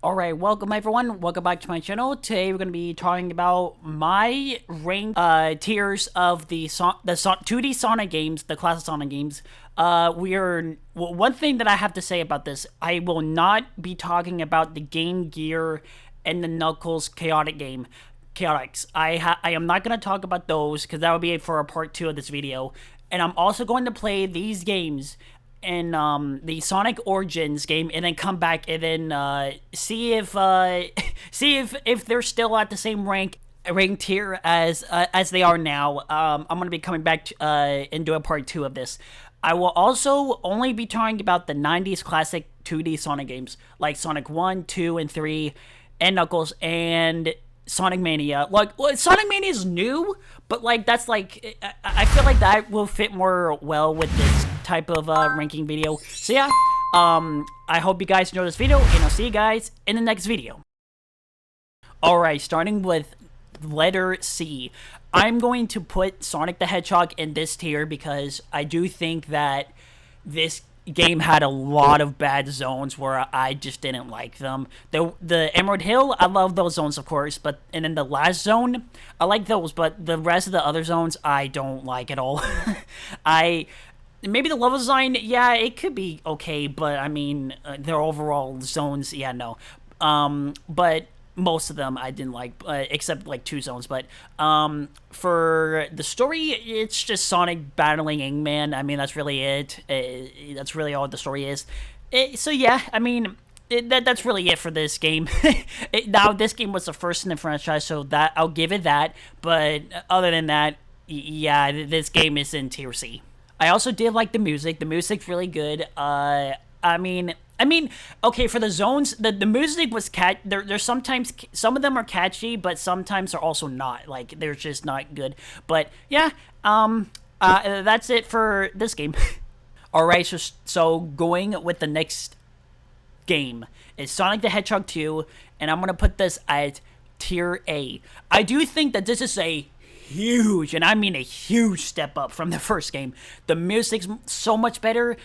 Alright, welcome everyone. Welcome back to my channel. Today we're going to be talking about my ranked tiers of the 2D Sonic games, the classic Sonic games. One thing that I have to say about this, I will not be talking about the Game Gear and the Knuckles Chaotic game. Chaotix. I am not going to talk about those because that would be for a part 2 of this video. And I'm also going to play these games in the Sonic Origins game, and then come back and then see if see if they're still at the same ranked tier as they are now. I'm gonna be coming back to, and do a part 2 of this. I will also only be talking about the 90s classic 2D Sonic games like Sonic 1, 2, and 3, and Knuckles, and Sonic Mania. Sonic Mania is new, but that's I feel like that will fit more well with this type of ranking video. So yeah, I hope you guys enjoy this video, and I'll see you guys in the next video. Alright, starting with letter C. I'm going to put Sonic the Hedgehog in this tier because I do think that this game had a lot of bad zones where I just didn't like them. The Emerald Hill, I love those zones, of course, and then the last zone, I like those, but the rest of the other zones, I don't like at all. Maybe the level design, yeah, it could be okay, but I mean, their overall zones, yeah, no. But most of them I didn't like, except like 2 zones. But for the story, it's just Sonic battling Eggman. I mean, that's really it. That's really all the story is. So yeah, I mean, that's really it for this game. Now, this game was the first in the franchise, so that I'll give it that. But other than that, yeah, this game is in tier C. I also did like the music. The music's really good. I mean, okay, for the zones, the music was there's sometimes, some of them are catchy, but sometimes they're also not. Like, they're just not good. But yeah, that's it for this game. Alright, so going with the next game is Sonic the Hedgehog 2, and I'm gonna put this at tier A. I do think that this is a huge, and I mean a huge step up from the first game. The music's so much better.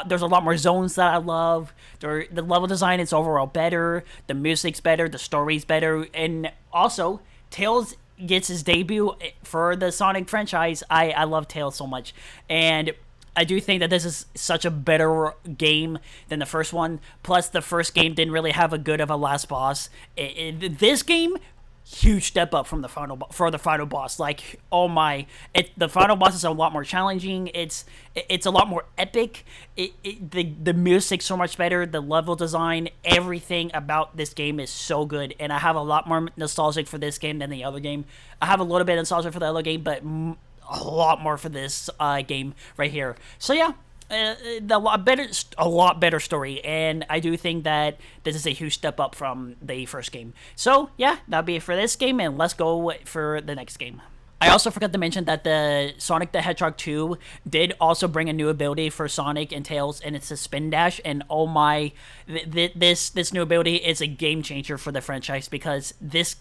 There's a lot more zones that I love. The level design is overall better. The music's better. The story's better. And also, Tails gets his debut for the Sonic franchise. I love Tails so much. And I do think that this is such a better game than the first one. Plus, the first game didn't really have a good of a last boss. This game, huge step up from the final boss. Like, oh my, the final boss is a lot more challenging. It's a lot more epic. The music's so much better. The level design, everything about this game is so good, and I have a lot more nostalgic for this game than the other game. I have a little bit of nostalgia for the other game, but a lot more for this game right here. So yeah, a lot better story, and I do think that this is a huge step up from the first game. So yeah, that'll be it for this game, and let's go for the next game. I also forgot to mention that the Sonic the Hedgehog 2 did also bring a new ability for Sonic and Tails, and it's a spin dash. And oh my, this new ability is a game changer for the franchise, because this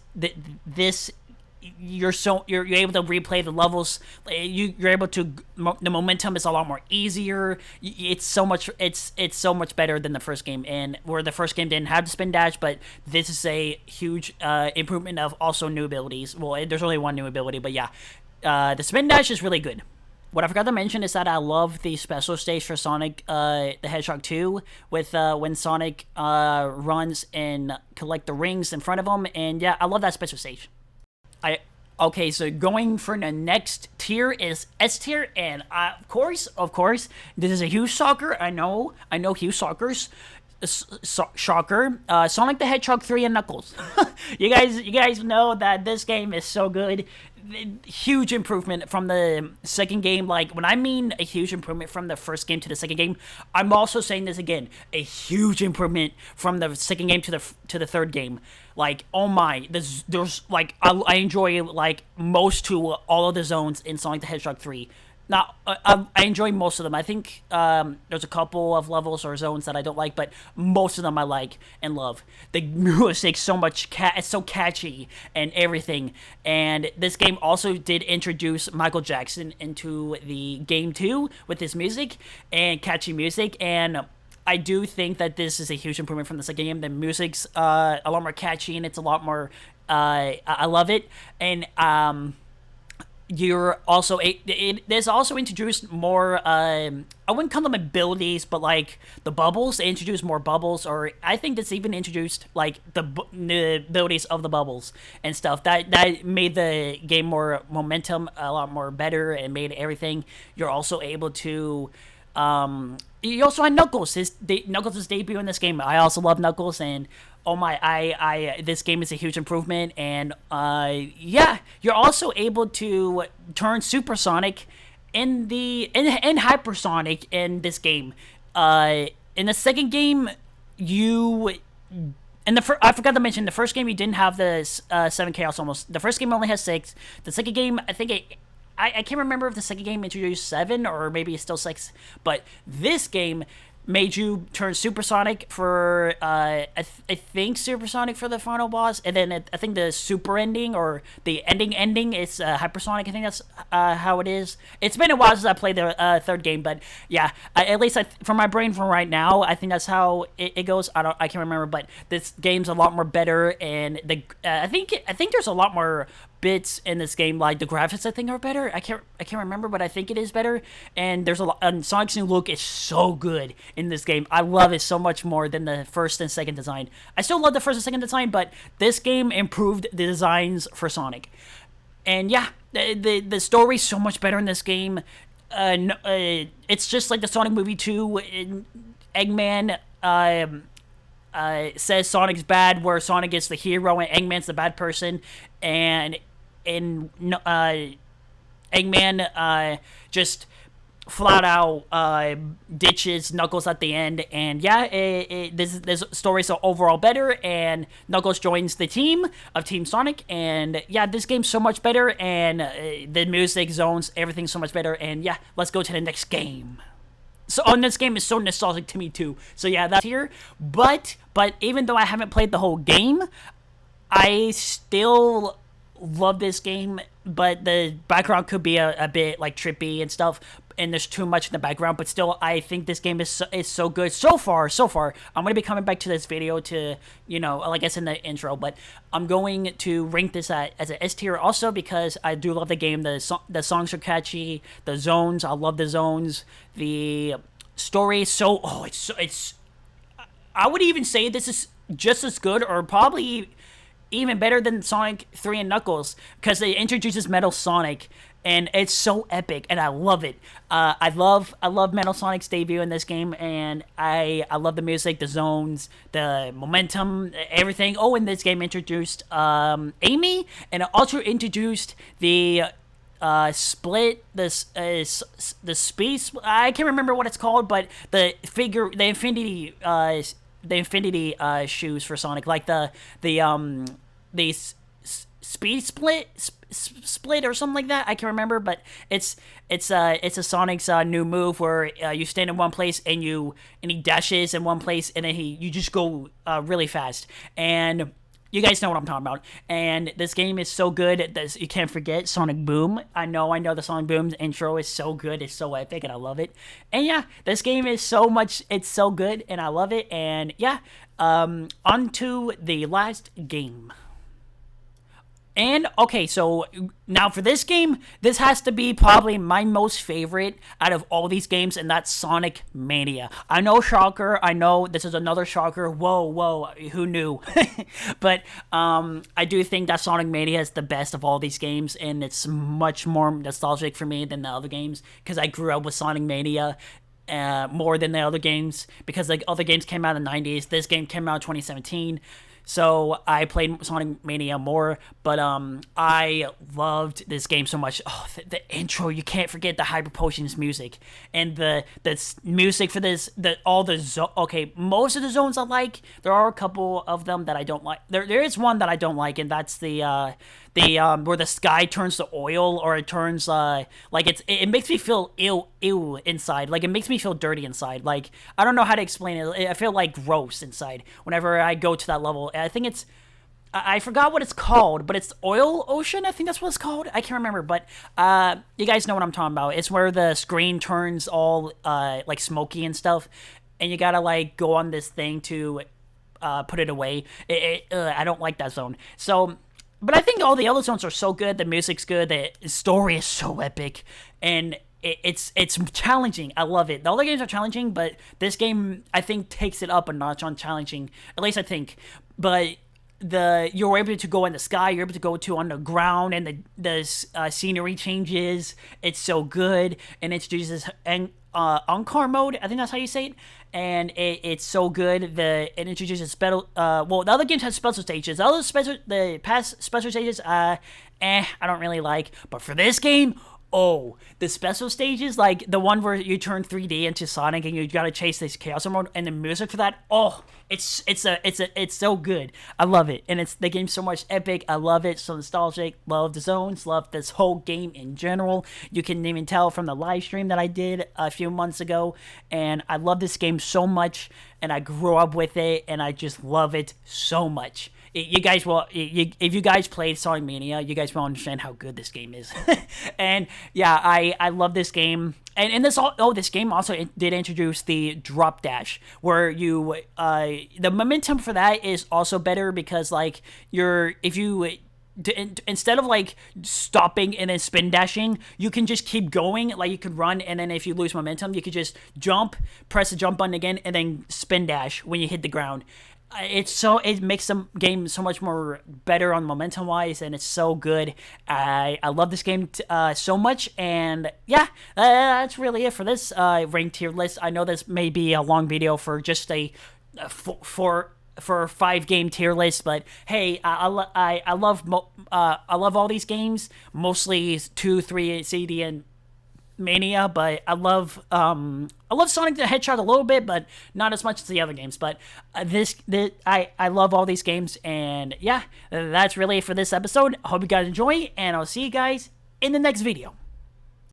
you're able to replay the levels. You're able to, the momentum is a lot more easier. It's so much better than the first game, and where the first game didn't have the spin dash, but this is a huge improvement of also new abilities. Well, there's only one new ability, but yeah, the spin dash is really good. What I forgot to mention is that I love the special stage for Sonic the Hedgehog 2 with when Sonic runs and collect the rings in front of him, and yeah, I love that special stage. Okay, so going for the next tier is S tier, and of course, this is a huge shocker. I know, huge shockers. Shocker. Sonic the Hedgehog 3 and Knuckles. you guys know that this game is so good. Huge improvement from the second game. Like, when I mean a huge improvement from the first game to the second game, I'm also saying this again, a huge improvement from the second game to the third game. Like, oh my, there's like, I enjoy like most to all of the zones in Sonic the Hedgehog 3. Now, I enjoy most of them. I think there's a couple of levels or zones that I don't like, but most of them I like and love. The music's so much it's so catchy and everything. And this game also did introduce Michael Jackson into the game too, with his music and catchy music. And I do think that this is a huge improvement from the second game. The music's a lot more catchy and it's a lot more. I love it, and you're also there's also introduced more I wouldn't call them abilities, but like the bubbles. They introduced more bubbles, or I think that's even introduced like the abilities of the bubbles and stuff that made the game more momentum, a lot more better, and made everything. You're also able to you also had Knuckles. Knuckles' debut in this game. I also love Knuckles, and oh my, this game is a huge improvement. And yeah, you're also able to turn Supersonic in Hypersonic in this game. In the second game, you I forgot to mention the first game you didn't have the 7 Chaos almost. The first game only has 6. The second game, I think I can't remember if the second game introduced 7 or maybe it's still 6, but this game made you turn Supersonic for I think Supersonic for the final boss, and then I think the super ending or the ending is Hypersonic. I think that's how it is. It's been a while since I played the third game, but yeah, at least from my brain from right now, I think that's how it goes. I can't remember, but this game's a lot more better, and I think there's a lot more bits in this game, like the graphics I think are better. I can't remember, but I think it is better. And there's a lot. And Sonic's new look is so good in this game. I love it so much more than the first and second design. I still love the first and second design, but this game improved the designs for Sonic. And yeah, the story's so much better in this game. It's just like the Sonic movie 2. Eggman says Sonic's bad, where Sonic is the hero and Eggman's the bad person, and Eggman just flat out ditches Knuckles at the end, and yeah, this story's overall better, and Knuckles joins the team of Team Sonic, and yeah, this game's so much better, and the music, zones, everything's so much better, and yeah, let's go to the next game. So, this game is so nostalgic to me too. So yeah, that's here. But even though I haven't played the whole game, I still love this game. But the background could be a bit like trippy and stuff, and there's too much in the background. But still, I think this game is so good so far. I'm gonna be coming back to this video to, like I said in the intro, but I'm going to rank this as an S tier also because I do love the game. The songs are catchy. The zones, I love the zones. The story is it's. I would even say this is just as good or probably even better than Sonic 3 and Knuckles, because it introduces Metal Sonic, and it's so epic, and I love it. I love Metal Sonic's debut in this game, and I love the music, the zones, the momentum, everything. Oh, and this game introduced Amy, and it also introduced the split, the space. I can't remember what it's called, but the infinity shoes for Sonic, like the speed split or something like that. I can't remember, but it's a Sonic's new move where you stand in one place and he dashes in one place, and then you just go really fast, and you guys know what I'm talking about. And this game is so good. You can't forget Sonic Boom. I know the Sonic Boom intro is so good. It's so epic, and I love it. And yeah, this game is it's so good, and I love it. And yeah, on to the last game. And, okay, so now for this game, this has to be probably my most favorite out of all these games, and that's Sonic Mania. I know, shocker, I know this is another shocker. Whoa, who knew? But I do think that Sonic Mania is the best of all these games, and it's much more nostalgic for me than the other games, because I grew up with Sonic Mania more than the other games, because like other games came out in the 90s. This game came out in 2017. So I played Sonic Mania more, but I loved this game so much. Oh, the intro, you can't forget the Hyper Potions music, and the music for this, okay, most of the zones I like. There are a couple of them that I don't like. There is one that I don't like, and that's the where the sky turns to oil, or it turns like it makes me feel ew inside. Like, it makes me feel dirty inside. Like, I don't know how to explain it. I feel like gross inside whenever I go to that level. I think I forgot what it's called, but it's Oil Ocean. I think that's what it's called. I can't remember, but you guys know what I'm talking about. It's where the screen turns all like smoky and stuff. and you gotta like go on this thing to put it away. I don't like that zone. So, but I think all the other zones are so good. The music's good. The story is so epic, and it's challenging. I love it. The other games are challenging, but this game I think takes it up a notch on challenging. At least I think. But you're able to go in the sky, you're able to go to underground, and the scenery changes. It's so good, and it introduces Ankar mode. I think that's how you say it, and it's so good. It introduces special. Well, the other games have special stages. The past special stages, I don't really like. But for this game, oh, the special stages, like the one where you turn 3D into Sonic and you gotta chase this Chaos Emerald, and the music for that, oh, it's so good. I love it, and the game's so much epic. I love it. So nostalgic. Love the zones. Love this whole game in general. You can even tell from the live stream that I did a few months ago, and I love this game so much. And I grew up with it, and I just love it so much. You guys will, if you guys played Sonic Mania, you guys will understand how good this game is. And yeah, I love this game. And this game also did introduce the drop dash, where the momentum for that is also better because like instead of like stopping and then spin dashing, you can just keep going. Like you could run, and then if you lose momentum, you could just jump, press the jump button again, and then spin dash when you hit the ground. It makes the game so much more better on momentum wise, and it's so good. I love this game so much, and yeah, that's really it for this ranked tier list. I know this may be a long video for just a for 5-game tier list, but hey, I love all these games, mostly 2, 3, CD, and Mania, but I love Sonic the Hedgehog a little bit, but not as much as the other games. But I love all these games, and yeah, that's really it for this episode. I hope you guys enjoy, and I'll see you guys in the next video.